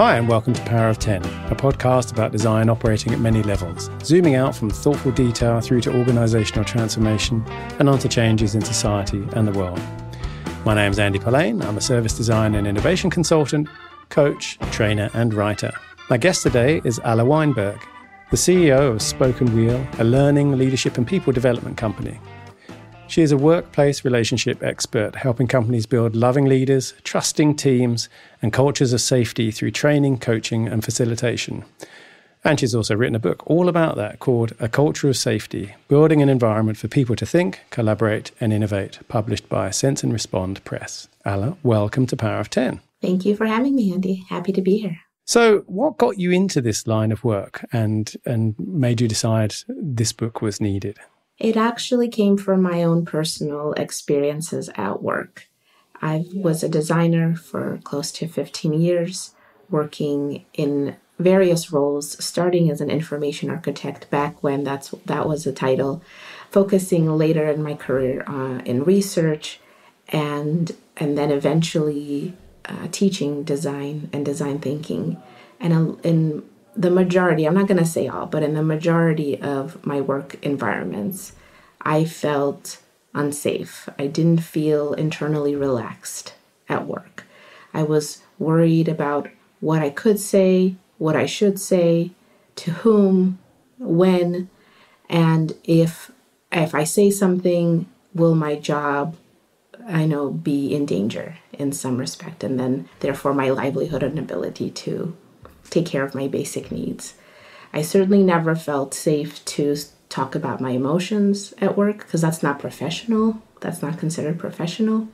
Hi and welcome to Power of 10, a podcast about design operating at many levels, zooming out from thoughtful detail through to organisational transformation and onto changes in society and the world. My name's Andy Polaine. I'm a service design and innovation consultant, coach, trainer and writer. My guest today is Alla Weinberg, the CEO of Spoken Wheel, a learning, leadership and people development company. She is a workplace relationship expert, helping companies build loving leaders, trusting teams, and cultures of safety through training, coaching, and facilitation. And she's also written a book all about that called A Culture of Safety, Building an Environment for People to Think, Collaborate, and Innovate, published by Sense and Respond Press. Alla, welcome to Power of 10. Thank you for having me, Andy. Happy to be here. So what got you into this line of work and made you decide this book was needed? It actually came from my own personal experiences at work. I was a designer for close to 15 years, working in various roles, starting as an information architect back when that was a title, focusing later in my career in research, and then eventually teaching design and design thinking. And in the majority, I'm not going to say all, but in the majority of my work environments, I felt unsafe. I didn't feel internally relaxed at work. I was worried about what I could say, what I should say, to whom, when, and if I say something, will my job, be in danger in some respect, and then therefore my livelihood and ability to take care of my basic needs. I certainly never felt safe to talk about my emotions at work because that's not professional. That's not considered professional.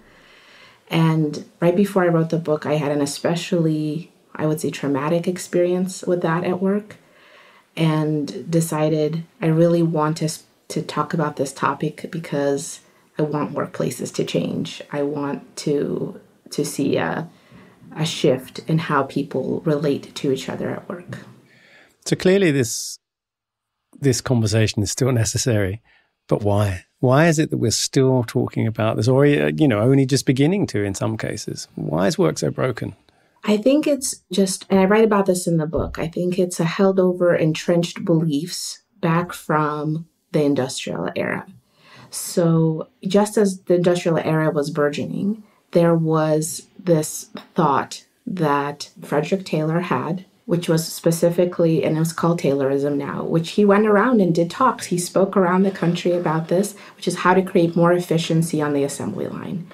And right before I wrote the book, I had an especially, I would say, traumatic experience with that at work, and decided I really want to talk about this topic because I want workplaces to change. I want to see a shift in how people relate to each other at work. So clearly this conversation is still necessary, but why? Why is it that we're still talking about this, or only just beginning to in some cases? Why is work so broken? I think it's just, and I write about this in the book, I think it's a held over entrenched beliefs back from the industrial era. So just as the industrial era was burgeoning, there was this thought that Frederick Taylor had, which was specifically, and it was called Taylorism now, which he went around and did talks. He spoke around the country about this, which is how to create more efficiency on the assembly line.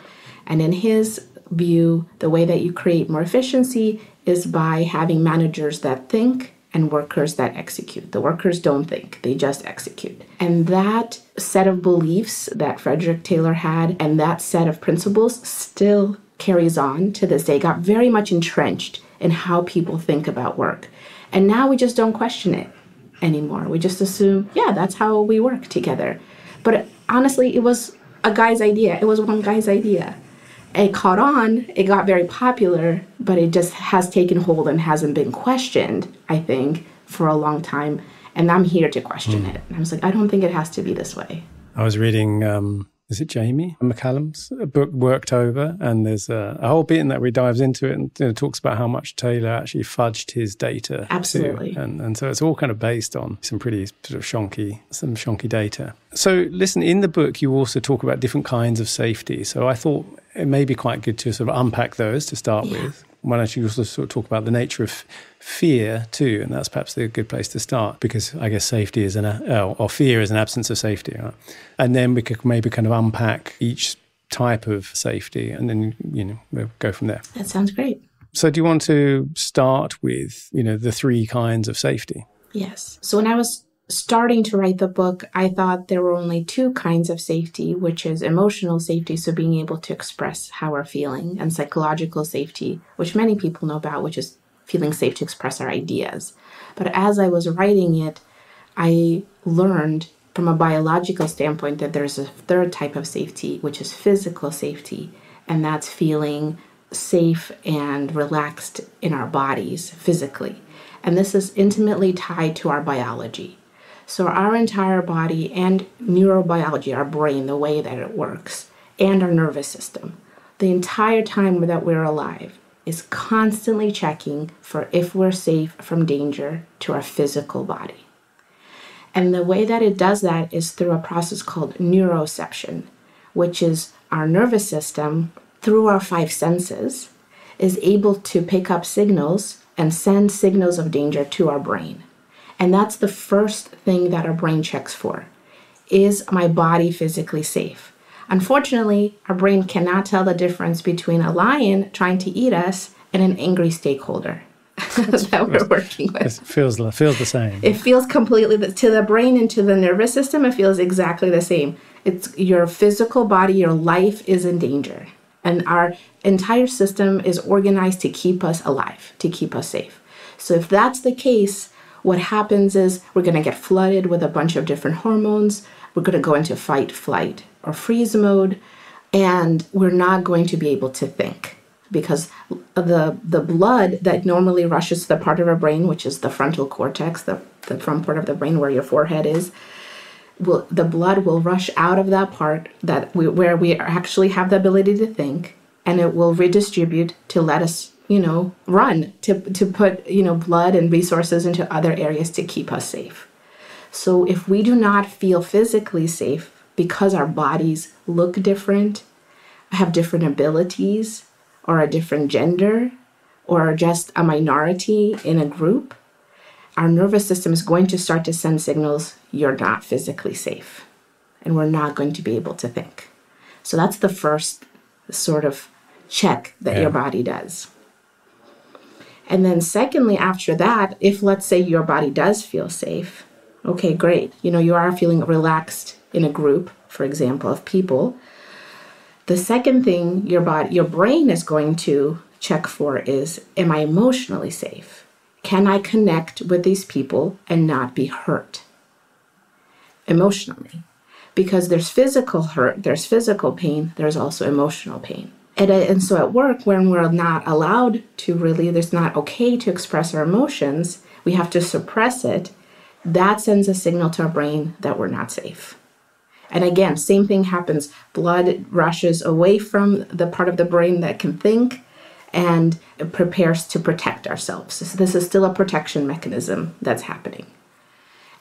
And in his view, the way that you create more efficiency is by having managers that think and workers that execute. The workers don't think, they just execute. And that set of beliefs that Frederick Taylor had and that set of principles still carries on to this day, got very much entrenched in how people think about work. And now we just don't question it anymore. We just assume, that's how we work together. But honestly, it was a guy's idea. It was one guy's idea. It caught on, it got very popular, but it just has taken hold and hasn't been questioned, I think, for a long time. And I'm here to question it. And I was like, I don't think it has to be this way. I was reading, is it Jamie McCallum's book, Worked Over? And there's a whole bit in that where he dives into it and talks about how much Taylor actually fudged his data. Absolutely. Too. And so it's all kind of based on some pretty sort of shonky data. So listen, in the book, you also talk about different kinds of safety. So I thought it may be quite good to sort of unpack those to start with. Why don't you also sort of talk about the nature of fear too? And that's perhaps a good place to start, because I guess safety is or fear is an absence of safety. Right? And then we could maybe kind of unpack each type of safety, and then, we'll go from there. That sounds great. So do you want to start with, the three kinds of safety? Yes. So when I was starting to write the book, I thought there were only two kinds of safety, which is emotional safety, so being able to express how we're feeling, and psychological safety, which many people know about, which is feeling safe to express our ideas. But as I was writing it, I learned from a biological standpoint that there's a third type of safety, which is physical safety, and that's feeling safe and relaxed in our bodies physically. And this is intimately tied to our biology. So our entire body and neurobiology, our brain, the way that it works, and our nervous system, the entire time that we're alive, is constantly checking for if we're safe from danger to our physical body. And the way that it does that is through a process called neuroception, which is our nervous system, through our 5 senses, is able to pick up signals and send signals of danger to our brain. And that's the first thing that our brain checks for. Is my body physically safe? Unfortunately, our brain cannot tell the difference between a lion trying to eat us and an angry stakeholder that we're working with. It feels the same. It feels completely, to the brain and to the nervous system, it feels exactly the same. It's your physical body, your life is in danger. And our entire system is organized to keep us alive, to keep us safe. So if that's the case, what happens is we're going to get flooded with a bunch of different hormones. We're going to go into fight, flight, or freeze mode, and we're not going to be able to think because the blood that normally rushes to the part of our brain, which is the frontal cortex, the front part of the brain where your forehead is, the blood will rush out of that part where we actually have the ability to think, and it will redistribute to let us, run, to put, blood and resources into other areas to keep us safe. So if we do not feel physically safe because our bodies look different, have different abilities, or a different gender, or just a minority in a group, our nervous system is going to start to send signals, you're not physically safe, and we're not going to be able to think. So that's the first sort of check that your body does. And then secondly, after that, if let's say your body does feel safe, okay, great. You are feeling relaxed in a group, for example, of people. The second thing your brain is going to check for is, am I emotionally safe? Can I connect with these people and not be hurt emotionally? Because there's physical hurt, there's physical pain, there's also emotional pain. And so at work, when we're not allowed to really, it's not okay to express our emotions, we have to suppress it. That sends a signal to our brain that we're not safe. And again, same thing happens. Blood rushes away from the part of the brain that can think and it prepares to protect ourselves. So this is still a protection mechanism that's happening.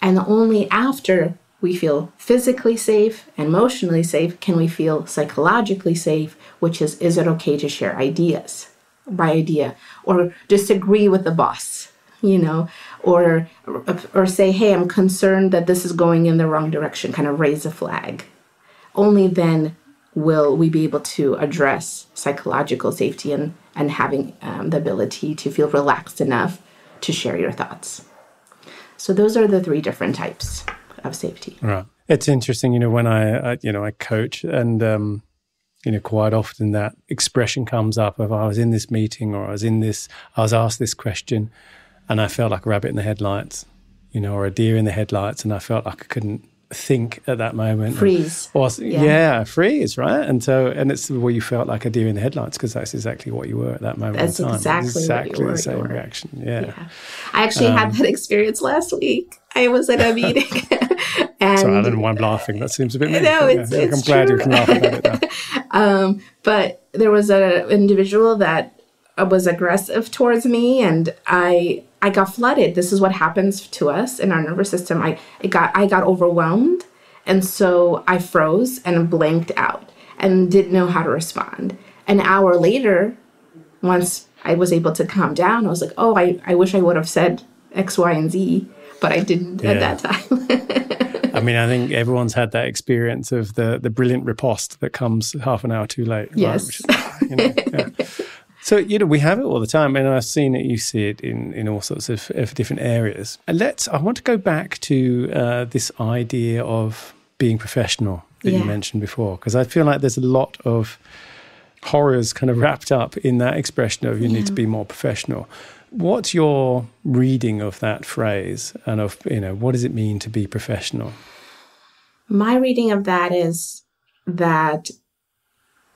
And only after we feel physically safe and emotionally safe can we feel psychologically safe, which is it okay to share ideas, or disagree with the boss? Or say, hey, I'm concerned that this is going in the wrong direction, kind of raise a flag. Only then will we be able to address psychological safety and having the ability to feel relaxed enough to share your thoughts. So those are the 3 different types of safety. Right. It's interesting, when I coach and, quite often that expression comes up of I was in this meeting or I was asked this question, and I felt like a rabbit in the headlights, or a deer in the headlights, and I felt like I couldn't think at that moment. Freeze. Freeze, right? And it's where you felt like a deer in the headlights because that's exactly what you were at that moment That's in time. exactly the same reaction. Yeah. I actually had that experience last week. I was at a meeting. Sorry, I don't know why I'm laughing. That seems a bit mean. No, it's I'm glad you can laugh about it now. But there was an individual that was aggressive towards me, and I got flooded. This is what happens to us in our nervous system. I got overwhelmed, and so I froze and blinked out and didn't know how to respond. An hour later, once I was able to calm down, I was like, oh, I wish I would have said X, Y, and Z, but I didn't at that time. I mean, I think everyone's had that experience of the brilliant riposte that comes half an hour too late. Yes. Right? So, we have it all the time, and I've seen it, you see it in all sorts of different areas. And I want to go back to this idea of being professional that you mentioned before, because I feel like there's a lot of horrors kind of wrapped up in that expression of you need to be more professional. What's your reading of that phrase and of, what does it mean to be professional? My reading of that is that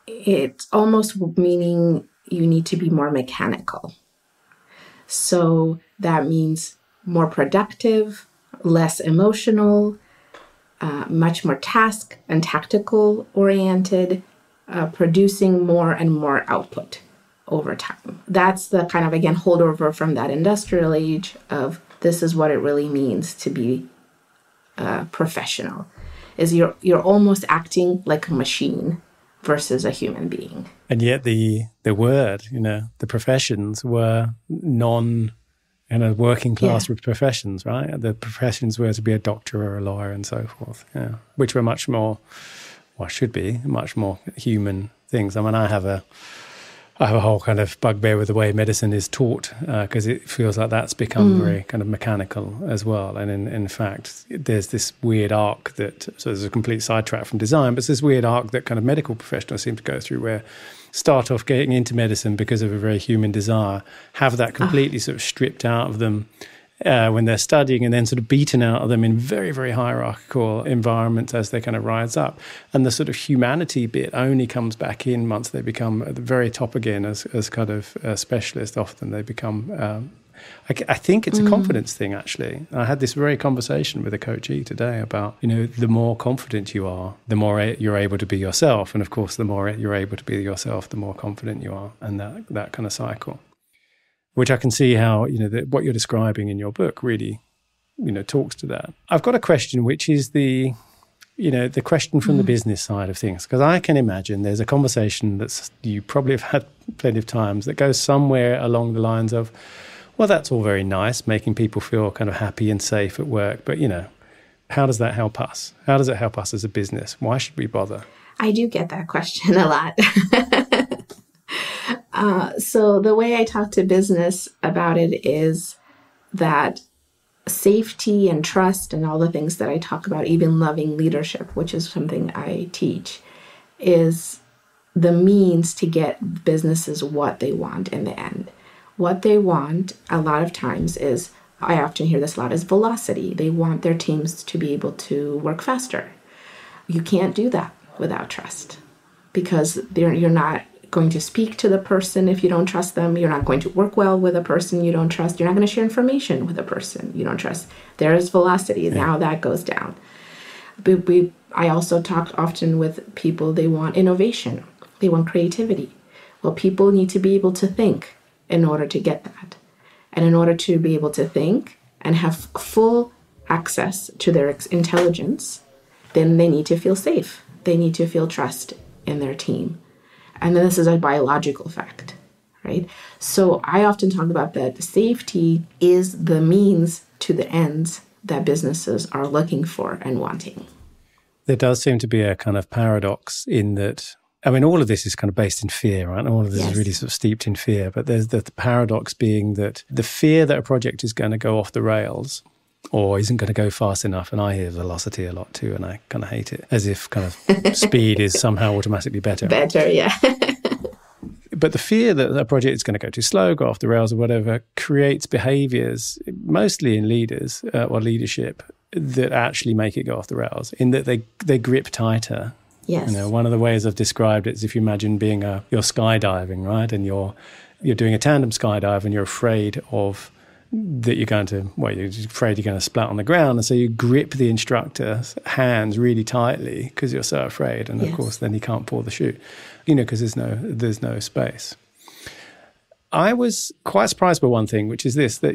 it's almost meaning you need to be more mechanical. So that means more productive, less emotional, much more task and tactical oriented, producing more and more output. over time. That's the kind of, again, holdover from that industrial age of this is what it really means to be professional, is you're almost acting like a machine versus a human being. And yet the word, the professions were working class professions, right? The professions were to be a doctor or a lawyer and so forth, which were much more, should be much more human things. I mean, I have a whole kind of bugbear with the way medicine is taught because it feels like that's become very kind of mechanical as well. And in fact, there's this weird arc so there's a complete sidetrack from design, but it's this weird arc that kind of medical professionals seem to go through where start off getting into medicine because of a very human desire, have that completely sort of stripped out of them when they're studying, and then sort of beaten out of them in very, very hierarchical environments as they kind of rise up. And the sort of humanity bit only comes back in once they become at the very top again as kind of specialists. Often they become, I think it's a confidence thing, actually. I had this very conversation with a coachee today about, the more confident you are, the more you're able to be yourself. And of course, the more you're able to be yourself, the more confident you are. And that kind of cycle, which I can see how, what you're describing in your book really, talks to that. I've got a question, which is the question from the business side of things, because I can imagine there's a conversation that you probably have had plenty of times that goes somewhere along the lines of, well, that's all very nice, making people feel kind of happy and safe at work, but, how does that help us? How does it help us as a business? Why should we bother? I do get that question a lot. So the way I talk to business about it is that safety and trust and all the things that I talk about, even loving leadership, which is something I teach, is the means to get businesses what they want in the end. What they want a lot of times is, I often hear this a lot, is velocity. They want their teams to be able to work faster. You can't do that without trust, because you're not going to speak to the person if you don't trust them. You're not going to work well with a person you don't trust. You're not going to share information with a person you don't trust. There is velocity. Yeah. Now that goes down. But I also talk often with people, they want innovation. They want creativity. Well, people need to be able to think in order to get that. And in order to be able to think and have full access to their intelligence, then they need to feel safe. They need to feel trust in their team. And then this is a biological fact, right? So I often talk about that safety is the means to the ends that businesses are looking for and wanting. There does seem to be a kind of paradox in that, I mean, all of this is kind of based in fear, right? All of this is really sort of steeped in fear. But there's the paradox being that the fear that a project is going to go off the rails or isn't going to go fast enough. And I hear velocity a lot too, and I kind of hate it, as if kind of speed is somehow automatically better. Better, yeah. But the fear that a project is going to go too slow, go off the rails or whatever, creates behaviors, mostly in leaders or leadership, that actually make it go off the rails, in that they grip tighter. Yes. One of the ways I've described it is if you imagine you're skydiving, right? And you're doing a tandem skydive and you're afraid that you're afraid you're going to splat on the ground. And so you grip the instructor's hands really tightly because you're so afraid. And of course, then he can't pull the chute, because there's no space. I was quite surprised by one thing, which is this, that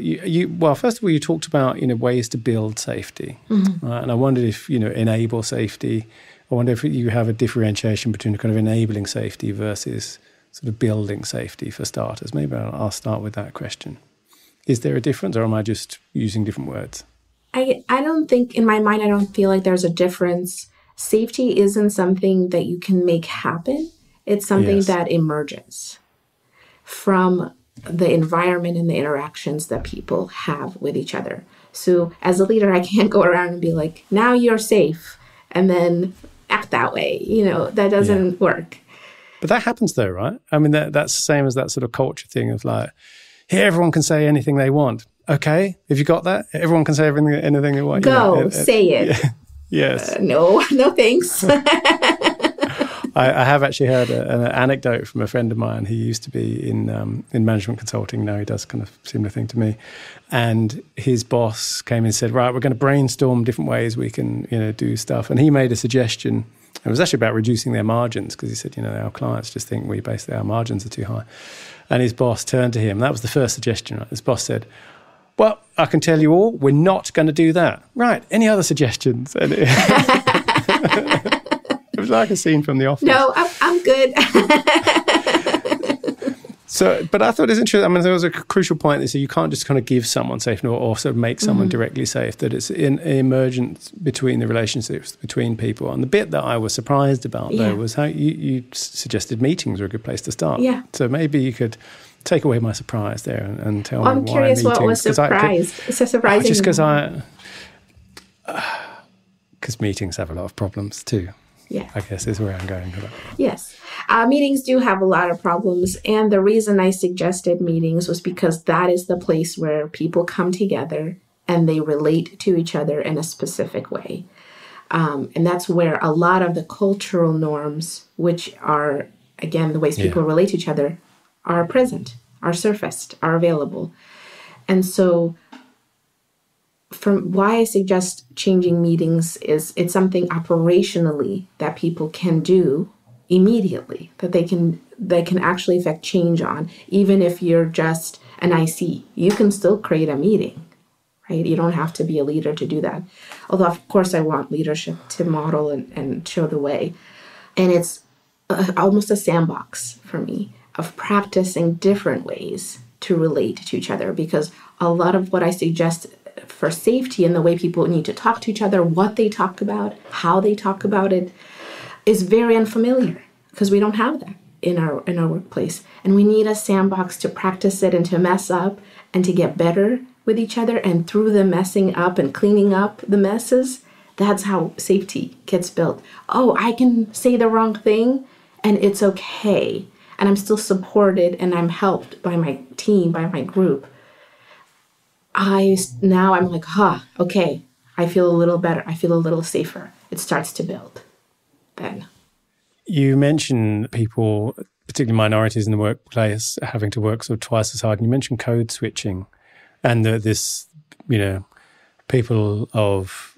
well, first of all, you talked about, ways to build safety. Mm-hmm. Right? And I wondered if, enable safety. I wonder if you have a differentiation between kind of enabling safety versus sort of building safety for starters. Maybe I'll start with that question. Is there a difference, or am I just using different words? I don't think, in my mind, I don't feel like there's a difference. Safety isn't something that you can make happen. It's something that emerges from the environment and the interactions that people have with each other. So as a leader, I can't go around and be like, now you're safe, and then act that way. That doesn't work. But that happens though, right? I mean, that's the same as that sort of culture thing of like, here, everyone can say anything they want. Okay, have you got that? Everyone can say anything they want. Go, say it. Yeah. Yes. No thanks. I have actually heard an anecdote from a friend of mine. He used to be in management consulting. Now he does kind of similar thing to me. And his boss came and said, right, we're going to brainstorm different ways we can, do stuff. And he made a suggestion It was actually about reducing their margins, because he said, our clients just think basically our margins are too high. And his boss turned to him. That was the first suggestion, right? His boss said, well, I can tell you all, we're not going to do that. Right, any other suggestions? And it was like a scene from The Office. No, I'm good. So, but I thought it was interesting. I mean, there was a crucial point. They said you can't just kind of give someone safe or sort of make someone directly safe, that it's an emergence between the relationships between people. And the bit that I was surprised about, though, was how you suggested meetings were a good place to start. Yeah. So maybe you could take away my surprise there and tell me why meetings. I'm curious what was surprised. It's a surprising. Just because meetings have a lot of problems too. Yeah. I guess is where I'm going with that. Yes. Meetings do have a lot of problems. And the reason I suggested meetings was because that is the place where people come together and they relate to each other in a specific way. And that's where a lot of the cultural norms, which are, again, the ways people relate to each other, are present, are surfaced, are available. And so from why I suggest changing meetings is it's something operationally that people can do immediately, that they can actually affect change on. Even if you're just an IC, you can still create a meeting, right? You don't have to be a leader to do that. Although, of course, I want leadership to model and show the way. And it's almost a sandbox for me of practicing different ways to relate to each other, because a lot of what I suggest for safety and the way people need to talk to each other, what they talk about, how they talk about it, is very unfamiliar because we don't have that in our workplace. And we need a sandbox to practice it and to mess up and to get better with each other. And through the messing up and cleaning up the messes, that's how safety gets built. Oh, I can say the wrong thing and it's okay. And I'm still supported and I'm helped by my team, by my group. Now I'm like, okay, I feel a little better. I feel a little safer. It starts to build then. You mentioned people, particularly minorities in the workplace, having to work sort of twice as hard. And you mentioned code switching and people of,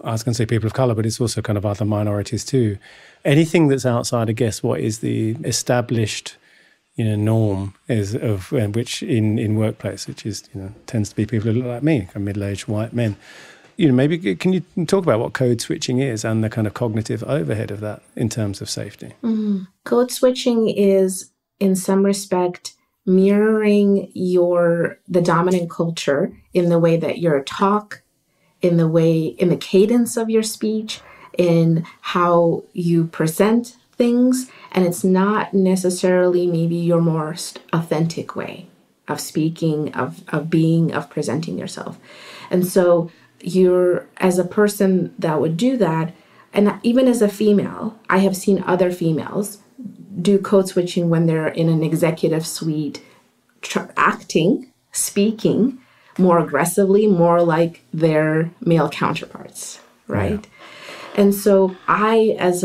I was going to say people of colour, but it's also kind of other minorities too. Anything that's outside, I guess, what is the established norm is of which in workplace, which is tends to be people who look like me, middle-aged white men. Maybe can you talk about what code switching is and the kind of cognitive overhead of that in terms of safety? Code switching is, in some respect, mirroring the dominant culture in the way that your talk, in the cadence of your speech, in how you present things, and it's not necessarily maybe your most authentic way of speaking, of being, of presenting yourself. And so you're, as a person that would do that, and even as a female, I have seen other females do code switching when they're in an executive suite, acting, speaking more aggressively, more like their male counterparts, right? Yeah. And so I, as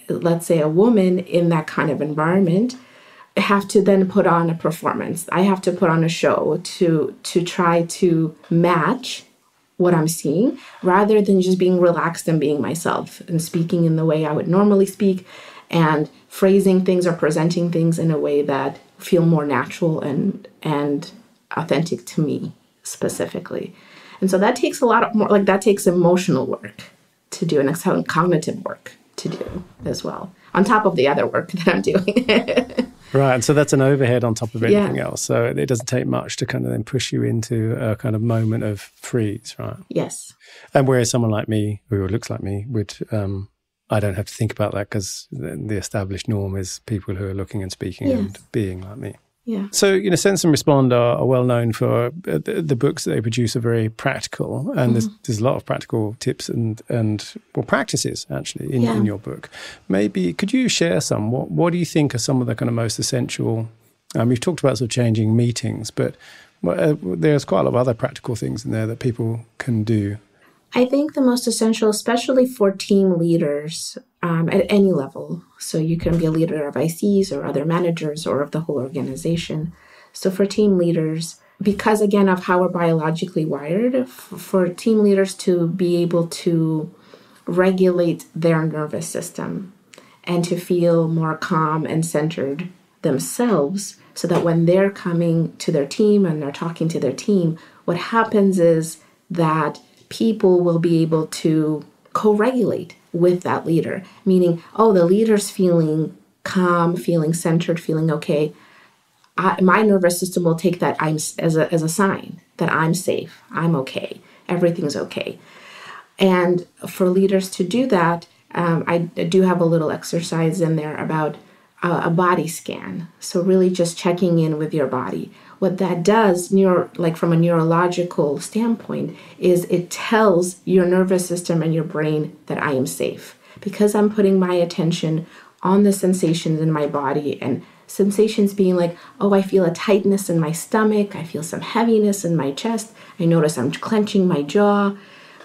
let's say a woman in that kind of environment, have to then put on a performance. I have to put on a show to try to match what I'm seeing, rather than just being relaxed and being myself and speaking in the way I would normally speak and phrasing things or presenting things in a way that feel more natural and authentic to me specifically. And so that takes a lot more, that takes emotional work to do and some cognitive work to do as well, on top of the other work that I'm doing. Right, and so that's an overhead on top of anything else. So it doesn't take much to kind of then push you into a kind of moment of freeze, right? Yes. And whereas someone like me, who looks like me, would I don't have to think about that because the established norm is people who are looking and speaking and being like me. Yeah. So, Sense and Respond are well known for the books that they produce are very practical, and there's a lot of practical tips and practices actually in your book. Maybe could you share some? What do you think are some of the kind of most essential? You've talked about sort of changing meetings, but there's quite a lot of other practical things in there that people can do. I think the most essential, especially for team leaders at any level, so you can be a leader of ICs or other managers or of the whole organization. So for team leaders, because again of how we're biologically wired, for team leaders to be able to regulate their nervous system and to feel more calm and centered themselves, so that when they're coming to their team and they're talking to their team, what happens is that people will be able to co-regulate with that leader, meaning, oh, the leader's feeling calm, feeling centered, feeling okay. My nervous system will take that as a sign that I'm safe, I'm okay, everything's okay. And for leaders to do that, I do have a little exercise in there about a body scan. So really just checking in with your body. What that does, from a neurological standpoint, is it tells your nervous system and your brain that I am safe. Because I'm putting my attention on the sensations in my body, and sensations being like, oh, I feel a tightness in my stomach, I feel some heaviness in my chest, I notice I'm clenching my jaw,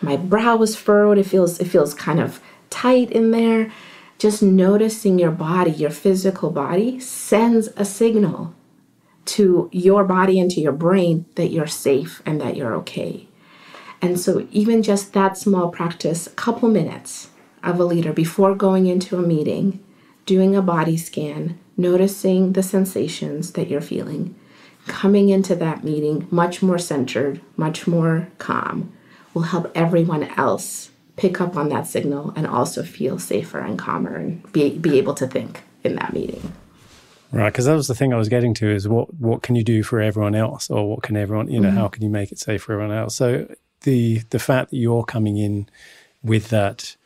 my brow is furrowed, it feels kind of tight in there. Just noticing your body, your physical body, sends a signal to your body and to your brain that you're safe and that you're okay. And so even just that small practice, a couple minutes of a leader before going into a meeting, doing a body scan, noticing the sensations that you're feeling, coming into that meeting much more centered, much more calm, will help everyone else pick up on that signal and also feel safer and calmer and be able to think in that meeting. Right, because that was the thing I was getting to, is what can you do for everyone else, or what can everyone, how can you make it safe for everyone else? So the fact that you're coming in with that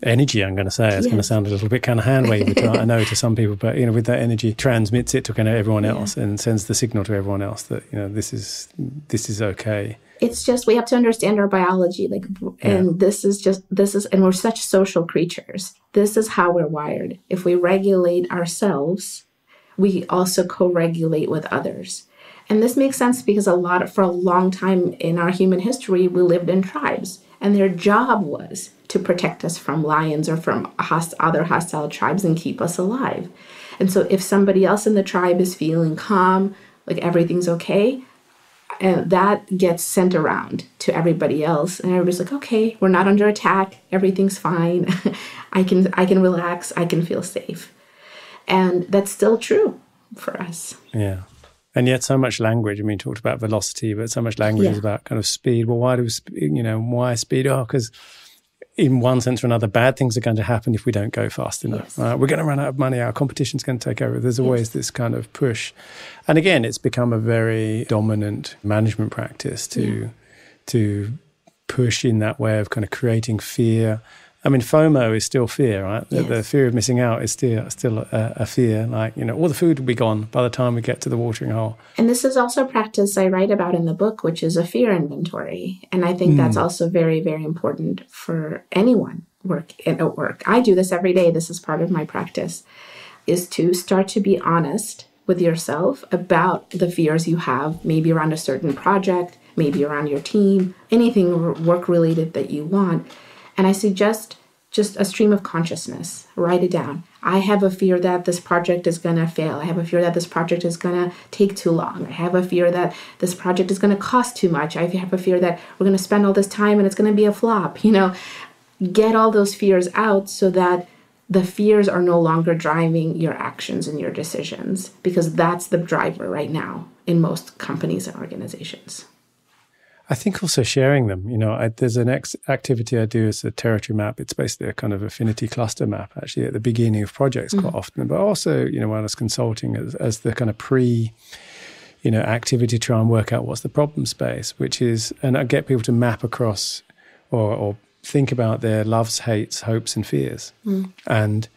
energy, I'm going to say, it's going to sound a little bit kind of hand-wavy, I know, to some people, but, with that energy, transmits it to kind of everyone else and sends the signal to everyone else that, this is okay. It's just, we have to understand our biology, and and we're such social creatures. This is how we're wired. If we regulate ourselves, we also co-regulate with others. And this makes sense because for a long time in our human history, we lived in tribes, and their job was to protect us from lions or from other hostile tribes and keep us alive. And so if somebody else in the tribe is feeling calm, like everything's okay, and that gets sent around to everybody else, and everybody's like, okay, we're not under attack, everything's fine, I can relax, I can feel safe. And that's still true for us. Yeah. And yet so much language, you talked about velocity, but so much language is about kind of speed. Well, why speed? Oh, because in one sense or another, bad things are going to happen if we don't go fast enough. Yes. We're going to run out of money. Our competition's going to take over. There's always this kind of push. And again, it's become a very dominant management practice to push in that way of kind of creating fear. FOMO is still fear, right? Yes. The fear of missing out is still a fear. All the food will be gone by the time we get to the watering hole. And this is also a practice I write about in the book, which is a fear inventory. And I think that's also very, very important for anyone at work. I do this every day. This is part of my practice, is to start to be honest with yourself about the fears you have, maybe around a certain project, maybe around your team, anything work-related that you want. And I suggest just a stream of consciousness. Write it down. I have a fear that this project is going to fail. I have a fear that this project is going to take too long. I have a fear that this project is going to cost too much. I have a fear that we're going to spend all this time and it's going to be a flop. Get all those fears out so that the fears are no longer driving your actions and your decisions, because that's the driver right now in most companies and organizations. I think also sharing them, there's an activity I do as a territory map. It's basically a kind of affinity cluster map, actually, at the beginning of projects quite often, but also, when I was consulting as the kind of activity to try and work out what's the problem space, which is, and I get people to map across or think about their loves, hates, hopes and fears. And,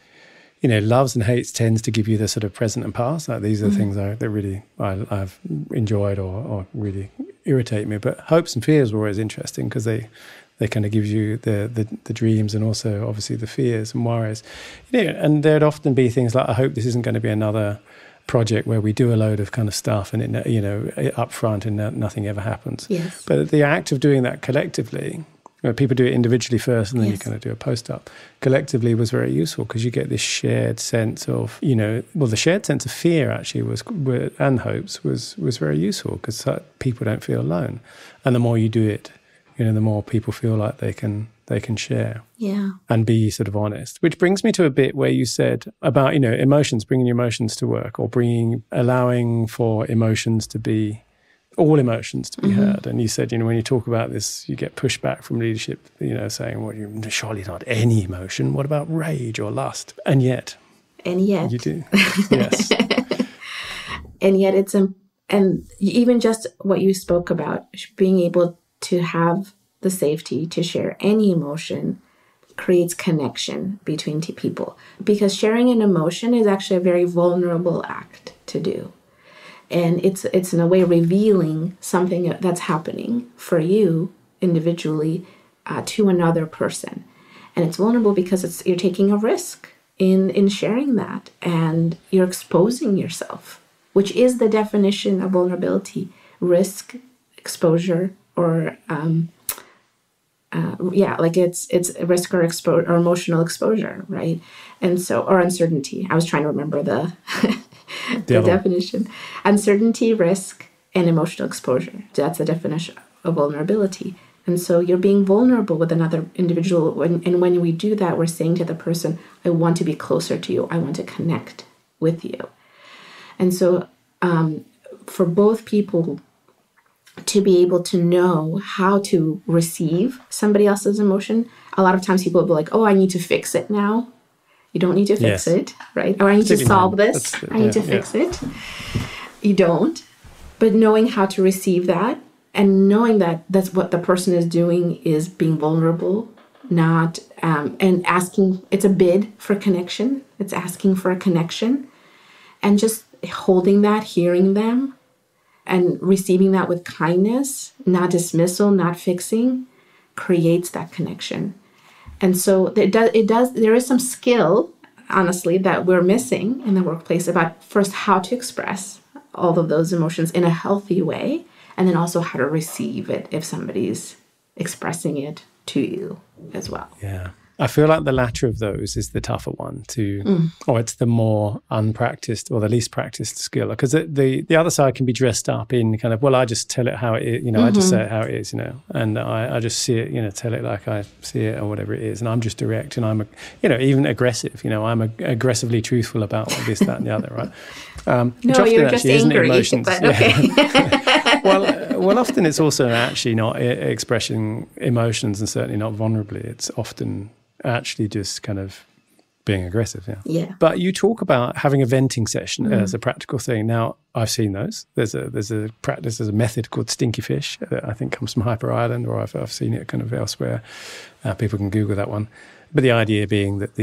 loves and hates tends to give you the sort of present and past. These are the things that really I've enjoyed or really irritate me. But hopes and fears were always interesting because they kind of give you the dreams and also obviously the fears and worries. And there'd often be things like, I hope this isn't going to be another project where we do a load of kind of stuff and it up front and nothing ever happens. Yes. But the act of doing that collectively, people do it individually first and then you kind of do a post-up. Collectively was very useful because you get this shared sense of, the shared sense of fear actually and hopes was very useful because people don't feel alone. And the more you do it, the more people feel like they can share. Yeah. And be sort of honest. Which brings me to a bit where you said about, emotions, bringing your emotions to work, or allowing for emotions to be, all emotions to be heard. And you said, when you talk about this, you get pushback from leadership, saying, well, you're surely not any emotion. What about rage or lust? And yet you do. Yes. And yet and even just what you spoke about, being able to have the safety to share any emotion creates connection between two people, because sharing an emotion is actually a very vulnerable act to do. And it's in a way revealing something that's happening for you individually to another person. And it's vulnerable because you're taking a risk in sharing that, and you're exposing yourself, which is the definition of vulnerability: risk, exposure, or it's risk or emotional exposure, right? And so, or uncertainty. I was trying to remember the definition. Uncertainty, risk, and emotional exposure. That's the definition of vulnerability. And so you're being vulnerable with another individual. And when we do that, we're saying to the person, I want to be closer to you. I want to connect with you. And so for both people to be able to know how to receive somebody else's emotion, a lot of times people will be like, oh, I need to fix it now. You don't need to fix it, right? Or I need to solve this. I need to fix it. You don't. But knowing how to receive that, and knowing that that's what the person is doing is being vulnerable, not, and asking, it's a bid for connection. It's asking for a connection. And just holding that, hearing them, and receiving that with kindness, not dismissal, not fixing, creates that connection. And so there is some skill, honestly, that we're missing in the workplace about first how to express all of those emotions in a healthy way, and then also how to receive it if somebody's expressing it to you as well. Yeah. I feel like the latter of those is the tougher one or it's the more unpracticed or the least practiced skill, because the other side can be dressed up in kind of, well, I just tell it how it is, I just say it how it is, and I just see it, tell it like I see it or whatever it is, and I'm just direct, and I'm, even aggressive, I'm aggressively truthful about this, that, and the other, right? No, you're just angry, but okay. Well, often it's also actually not expressing emotions, and certainly not vulnerably. It's often actually just kind of being aggressive. Yeah. But you talk about having a venting session as a practical thing. Now, I've seen those. There's a practice, there's a method called stinky fish that I think comes from Hyper Ireland, or I've seen it kind of elsewhere. People can Google that one. But the idea being that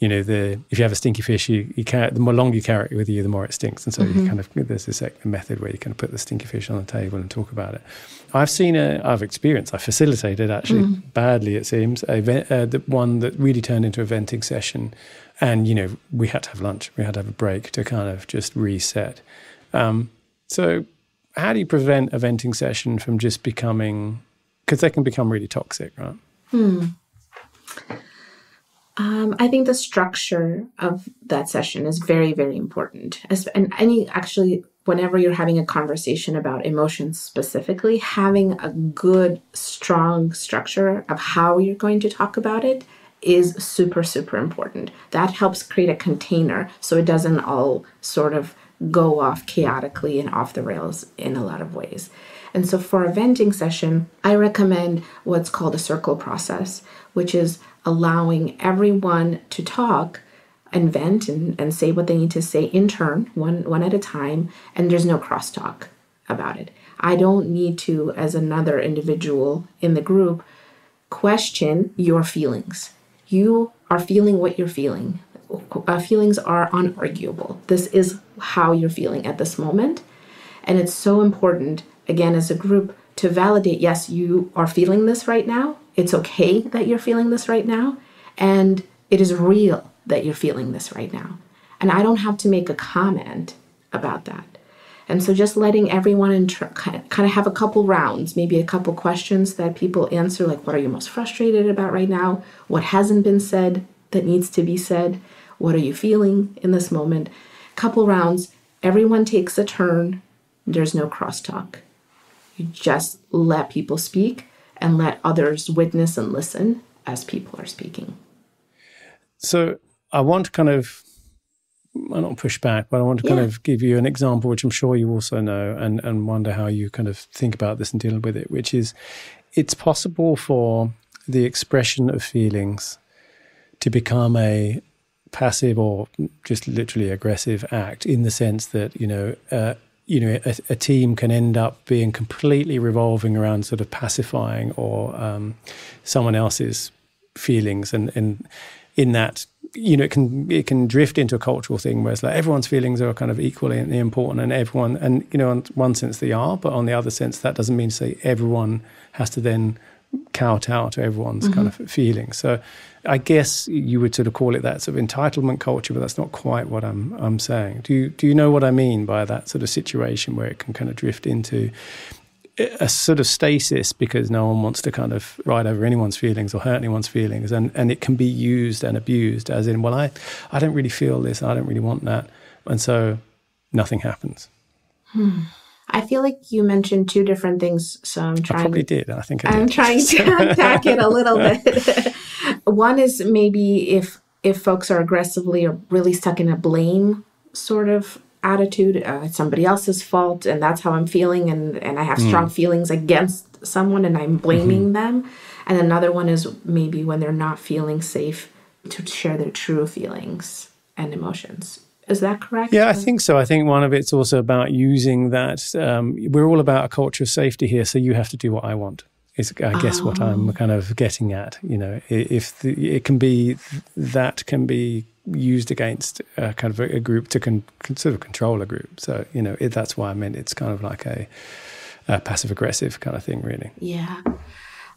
if you have a stinky fish, the more longer you carry it with you, the more it stinks. And so there's this method where you kind of put the stinky fish on the table and talk about it. I've facilitated actually badly, it seems, the one that really turned into a venting session. And, we had to have lunch. We had to have a break to kind of just reset. So how do you prevent a venting session from just becoming, because they can become really toxic, right? I think the structure of that session is very, very important. And whenever you're having a conversation about emotions specifically, having a good, strong structure of how you're going to talk about it is super, super important. That helps create a container so it doesn't all sort of go off chaotically and off the rails in a lot of ways. And so for a venting session, I recommend what's called a circle process, which is allowing everyone to talk and vent and say what they need to say in turn, one at a time, and there's no crosstalk about it. I don't need to, as another individual in the group, question your feelings. You are feeling what you're feeling. Feelings are unarguable. This is how you're feeling at this moment. And it's so important, again, as a group, to validate, yes, you are feeling this right now. It's okay that you're feeling this right now. And it is real that you're feeling this right now. And I don't have to make a comment about that. And so just letting everyone kind of have a couple rounds, maybe a couple questions that people answer, like what are you most frustrated about right now? What hasn't been said that needs to be said? What are you feeling in this moment? Couple rounds, everyone takes a turn. There's no crosstalk. You just let people speak and let others witness and listen as people are speaking. So I want to kind of, I don't push back, but I want to kind of give you an example, which I'm sure you also know, and wonder how you kind of think about this and deal with it, which is it's possible for the expression of feelings to become a passive or just literally aggressive act, in the sense that, a team can end up being completely revolving around sort of pacifying or someone else's feelings, and in that, it can drift into a cultural thing where it's like everyone's feelings are kind of equally important, and everyone, and in one sense they are, but on the other sense that doesn't mean to say everyone has to then kowtow to everyone's kind of feelings. So I guess you would sort of call it that sort of entitlement culture, but that's not quite what I'm saying. Do you know what I mean by that sort of situation where it can kind of drift into a sort of stasis because no one wants to kind of ride over anyone's feelings or hurt anyone's feelings, and it can be used and abused as in, well, I don't really feel this, I don't really want that, and so nothing happens. I feel like you mentioned two different things, so I'm trying. I probably did. I think I did. I'm trying to unpack it a little bit. One is maybe if folks are aggressively or really stuck in a blame sort of attitude, it's somebody else's fault, and that's how I'm feeling, and I have strong feelings against someone, and I'm blaming them. And another one is maybe when they're not feeling safe to share their true feelings and emotions. Is that correct? Yeah, I think so. I think one of it's also about using that. We're all about a culture of safety here, so you have to do what I want. Is I guess what I'm kind of getting at. It can be used against kind of a group to sort of control a group. So that's why I meant it's kind of like a passive aggressive kind of thing, really. Yeah,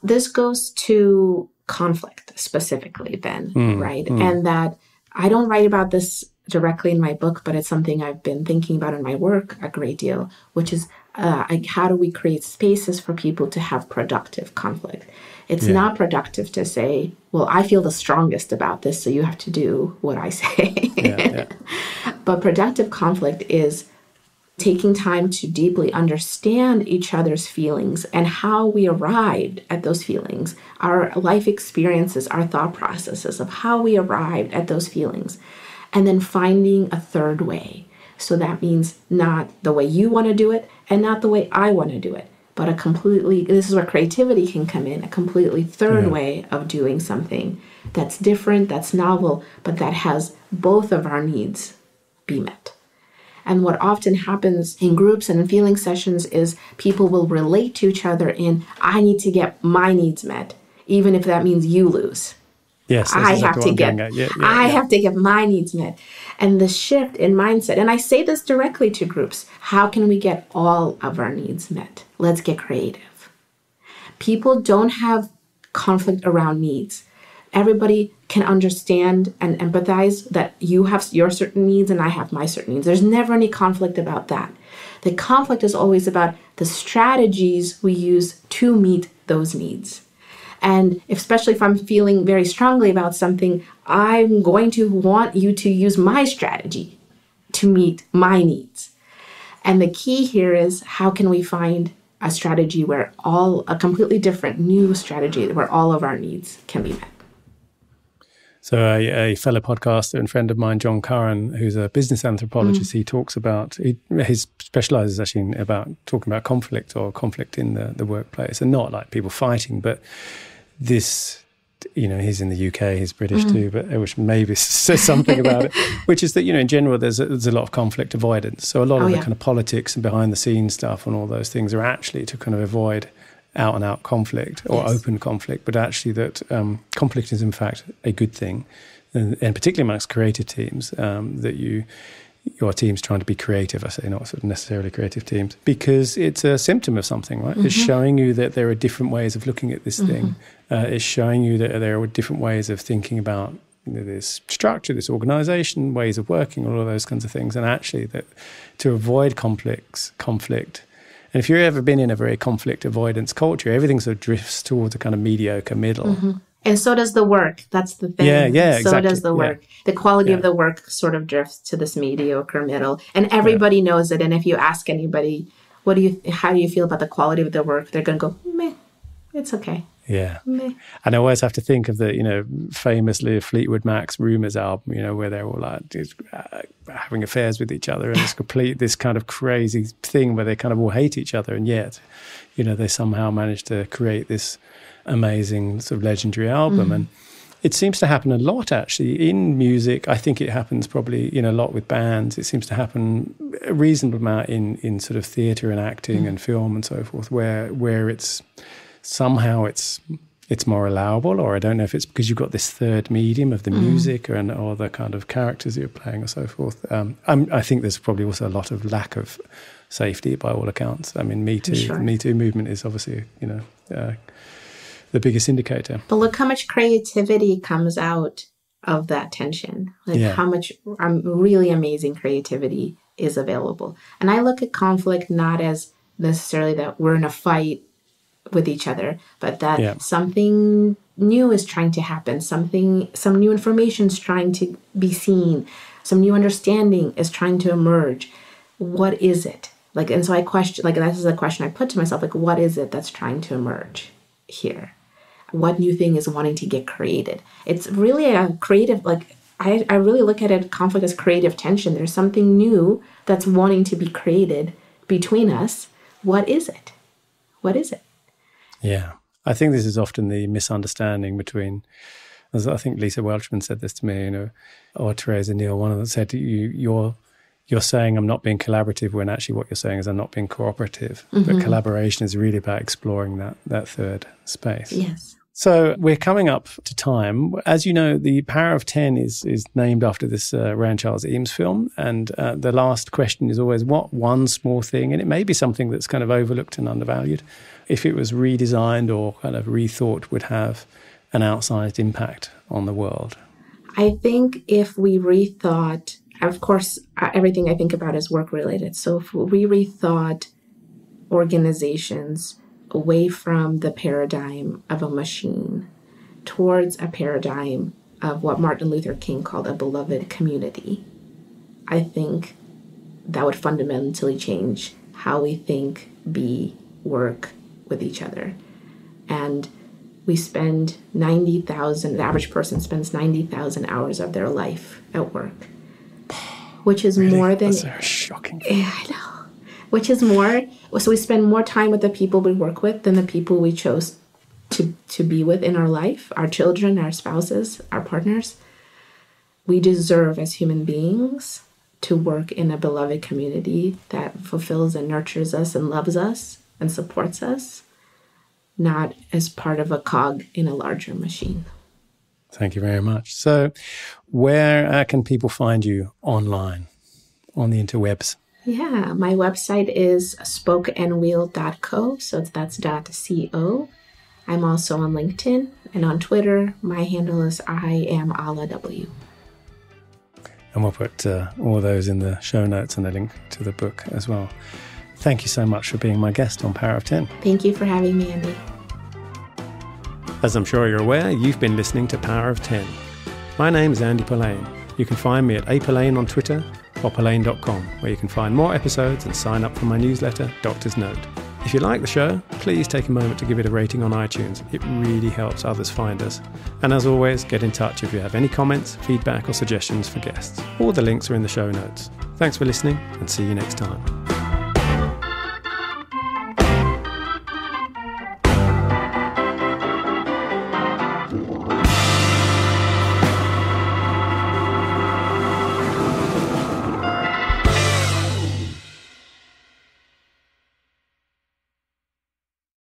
this goes to conflict specifically, then, right? And that I don't write about this directly in my book, but it's something I've been thinking about in my work a great deal, which is how do we create spaces for people to have productive conflict? It's not productive to say, well, I feel the strongest about this, so you have to do what I say. But productive conflict is taking time to deeply understand each other's feelings and how we arrived at those feelings, our life experiences, our thought processes of how we arrived at those feelings. And then finding a third way. So that means not the way you want to do it and not the way I want to do it, but this is where creativity can come in, a completely third way of doing something that's different, that's novel, but that has both of our needs be met. And what often happens in groups and in feeling sessions is people will relate to each other in, I need to get my needs met, even if that means you lose. Yes, I have to get my needs met. And the shift in mindset, and I say this directly to groups, how can we get all of our needs met? Let's get creative. People don't have conflict around needs. Everybody can understand and empathize that you have your certain needs and I have my certain needs. There's never any conflict about that. The conflict is always about the strategies we use to meet those needs. And especially if I'm feeling very strongly about something, I'm going to want you to use my strategy to meet my needs. And the key here is, how can we find a strategy where a completely different new strategy where all of our needs can be met? So a fellow podcaster and friend of mine, John Curran, who's a business anthropologist, he talks about, his specializes actually about talking about conflict or conflict in the workplace, and not like people fighting, but this, he's in the UK, he's British too, but which maybe says something about it, which is that, in general, there's a lot of conflict avoidance. So a lot of the kind of politics and behind the scenes stuff and all those things are actually to kind of avoid out and out conflict or open conflict, but actually that conflict is in fact a good thing, and particularly amongst creative teams, that your team's trying to be creative. I say not sort of necessarily creative teams, because it's a symptom of something, right? It's showing you that there are different ways of looking at this thing. It's showing you that there are different ways of thinking about this structure, this organization, ways of working, all of those kinds of things, and actually that to avoid conflict. And if you've ever been in a very conflict avoidance culture, everything sort of drifts towards a kind of mediocre middle. And so does the work. That's the thing. Yeah, exactly. So does the work. Yeah. The quality of the work sort of drifts to this mediocre middle. And everybody knows it. And if you ask anybody, how do you feel about the quality of their work? They're going to go, meh. it's okay. Yeah. Meh. And I always have to think of the, famously Fleetwood Mac's Rumours album, where they're all like having affairs with each other, and it's this kind of crazy thing where they kind of all hate each other, and yet, they somehow managed to create this amazing sort of legendary album. And it seems to happen a lot, actually, in music. I think it happens probably, a lot with bands. It seems to happen a reasonable amount in sort of theatre and acting and film and so forth, where it's somehow it's more allowable, or I don't know if it's because you've got this third medium of the music or the kind of characters you're playing or so forth. I think there's probably also a lot of lack of safety by all accounts. I mean, Me Too, Sure. Me Too movement is obviously, the biggest indicator. But look how much creativity comes out of that tension. How much really amazing creativity is available. And I look at conflict not as necessarily that we're in a fight with each other, but that something new is trying to happen, some new information is trying to be seen, some new understanding is trying to emerge. What is it? And so I question, this is a question I put to myself, what is it that's trying to emerge here? What new thing is wanting to get created? It's really a creative, I really look at conflict as creative tension. There's something new that's wanting to be created between us. What is it? What is it? Yeah. I think this is often the misunderstanding between, as I think Lisa Welchman said this to me, or Teresa Neal, one of them said, you're saying I'm not being collaborative when actually what you're saying is I'm not being cooperative. But collaboration is really about exploring that third space. Yes. So we're coming up to time. As you know, the Power of 10 is named after this Ray Charles Eames film. And the last question is always, what one small thing, and it may be something that's kind of overlooked and undervalued, if it was redesigned or kind of rethought, would have an outsized impact on the world? I think if we rethought, of course, everything I think about is work-related. So if we rethought organizations away from the paradigm of a machine towards a paradigm of what Martin Luther King called a beloved community, I think that would fundamentally change how we think, be, work with each other. And we spend 90,000, the average person spends 90,000 hours of their life at work, which is really? More than... That's shocking. Yeah, I know. Which is more, so we spend more time with the people we work with than the people we chose to be with in our life, our children, our spouses, our partners. We deserve as human beings to work in a beloved community that fulfills and nurtures us and loves us and supports us, not as part of a cog in a larger machine. Thank you very much. So where can people find you online, on the interwebs? Yeah, my website is spokeandwheel.co, so that's .co. I'm also on LinkedIn and on Twitter. My handle is I am Alla W. And we'll put all those in the show notes and a link to the book as well. Thank you so much for being my guest on Power of 10. Thank you for having me, Andy. As I'm sure you're aware, you've been listening to Power of 10. My name is Andy Polaine. You can find me at Polaine on Twitter or Polaine.com, where you can find more episodes and sign up for my newsletter, Doctor's Note. If you like the show, please take a moment to give it a rating on iTunes. It really helps others find us. And as always, get in touch if you have any comments, feedback or suggestions for guests. All the links are in the show notes. Thanks for listening and see you next time.